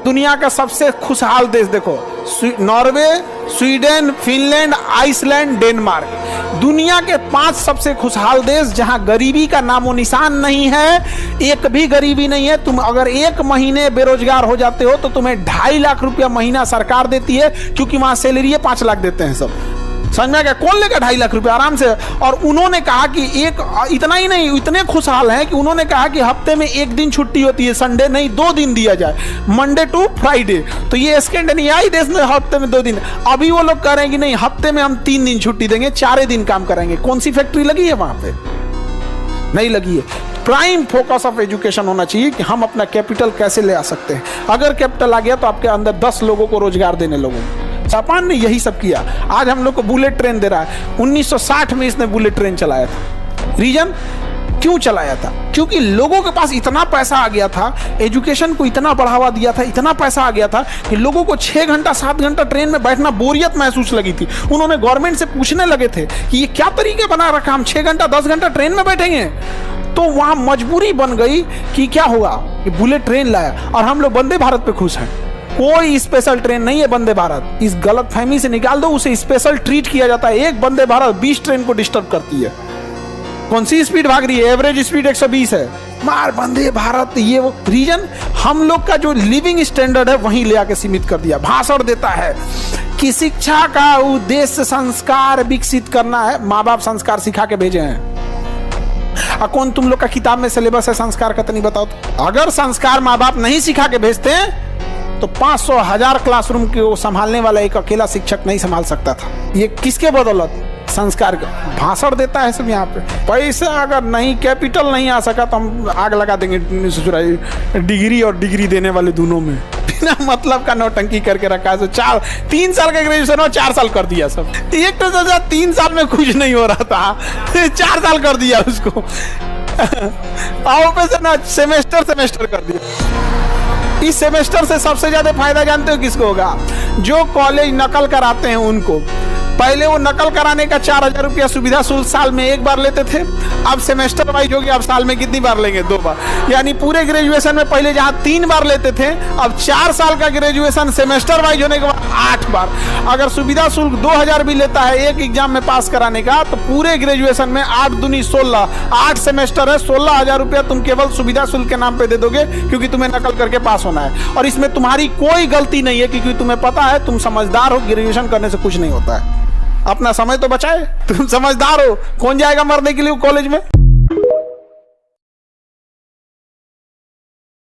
दुनिया का सबसे खुशहाल देश देखो, Norway, Sweden, Finland, Iceland, Denmark, दुनिया के 5 सबसे खुशहाल देश जहां गरीबी का नामो निशान नहीं है, एक भी गरीबी नहीं है। तुम अगर 1 महीने बेरोजगार हो जाते हो तो तुम्हें 2.5 लाख रुपया महीना सरकार देती है, क्योंकि वहां सैलरी 5 लाख देते हैं सब। समझ में आ गया? कौन लेगा 2.5 लाख रुपया आराम से। और उन्होंने कहा कि इतना ही नहीं, इतने खुशहाल हैं कि उन्होंने कहा कि हफ्ते में 1 दिन छुट्टी होती है, संडे नहीं 2 दिन दिया जाए, मंडे टू फ्राइडे। तो ये स्कैंडिनेवियाई देश में हफ्ते में 2 दिन, अभी वो लोग कह रहे हैं कि नहीं हफ्ते में हम 3 दिन छुट्टी देंगे, 4 दिन काम करेंगे। कौन सी फैक्ट्री लगी है वहां पे? नहीं लगी है। प्राइम फोकस ऑफ एजुकेशन होना चाहिए कि हम अपना कैपिटल कैसे ले आ सकते हैं। अगर कैपिटल आ गया तो आपके अंदर 10 लोगों को रोजगार देने लोगों। जापान ने यही सब किया, आज हम लोग को बुलेट ट्रेन दे रहा है। 1960 में इसने बुलेट ट्रेन चलाया था। रीजन क्यों चलाया था? क्योंकि लोगों के पास इतना पैसा आ गया था, एजुकेशन को इतना बढ़ावा दिया था, इतना पैसा आ गया था कि लोगों को 6 घंटा 7 घंटा ट्रेन में बैठना बोरियत महसूस लगी थी। उन्होंने गवर्नमेंट से पूछने लगे थे कि ये क्या तरीके बना रखा, हम 6 घंटा 10 घंटा ट्रेन में बैठेंगे। तो वहां मजबूरी बन गई कि क्या होगा, कि बुलेट ट्रेन लाया और हम लोग वंदे भारत पे खुश हैं। कोई स्पेशल ट्रेन नहीं है वंदे भारत, इस गलत फहमी से निकाल दो, उसे स्पेशल ट्रीट किया जाता है। एक वंदे भारत 20 ट्रेन को डिस्टर्ब करती है। कौन सी स्पीड भाग रही है? एवरेज स्पीड 120 है। मार वंदे भारत, ये वो रीजन हम लोग का जो लिविंग स्टैंडर्ड है वहीं ले आके सीमित कर दिया। भाषण देता है कि शिक्षा का उद्देश्य संस्कार विकसित करना है, माँ बाप संस्कार सिखा के भेजे हैं। कौन तुम लोग का किताब में सिलेबस है संस्कार का? तो नहीं बताओ तो। अगर संस्कार माँ बाप नहीं सिखा के भेजते हैं तो 500 1000 क्लासरूम को संभालने वाला एक अकेला शिक्षक नहीं संभाल सकता था। ये किसके बदौलत? संस्कार का। भाषण देता है सब यहाँ पे। पैसा अगर नहीं, कैपिटल नहीं आ सका तो हम आग लगा देंगे डिग्री और डिग्री देने वाले दोनों में। बिना मतलब का नौटंकी करके रखा है। 3 साल का ग्रेजुएशन हो 4 साल कर दिया सब। एक तो 3 साल में कुछ नहीं हो रहा था, 4 साल कर दिया उसको। आओ पे से ना सेमेस्टर कर दिया। इस सेमेस्टर से सबसे ज्यादा फायदा जानते हो किसको होगा? जो कॉलेज नकल कराते हैं उनको। पहले वो नकल कराने का 4000 रुपया सुविधा शुल्क साल में 1 बार लेते थे, अब सेमेस्टर वाइज हो गया, अब साल में कितनी बार लेंगे? 2 बार। यानी पूरे ग्रेजुएशन में पहले जहां 3 बार लेते थे, अब 4 साल का ग्रेजुएशन सेमेस्टर वाइज होने के बाद 8 बार। अगर सुविधा शुल्क 2000 भी लेता है एक एग्जाम में पास कराने का, तो पूरे ग्रेजुएशन में 8 दूनी 16, 8 सेमेस्टर है, 16,000 रुपया तुम केवल सुविधा शुल्क के नाम पे दे दोगे, क्योंकि तुम्हें नकल करके पास होना है। और इसमें तुम्हारी कोई गलती नहीं है, क्योंकि तुम्हें पता है, तुम समझदार हो, ग्रेजुएशन करने से कुछ नहीं होता है। अपना समय तो बचाए, तुम समझदार हो। कौन जाएगा मरने के लिए कॉलेज में?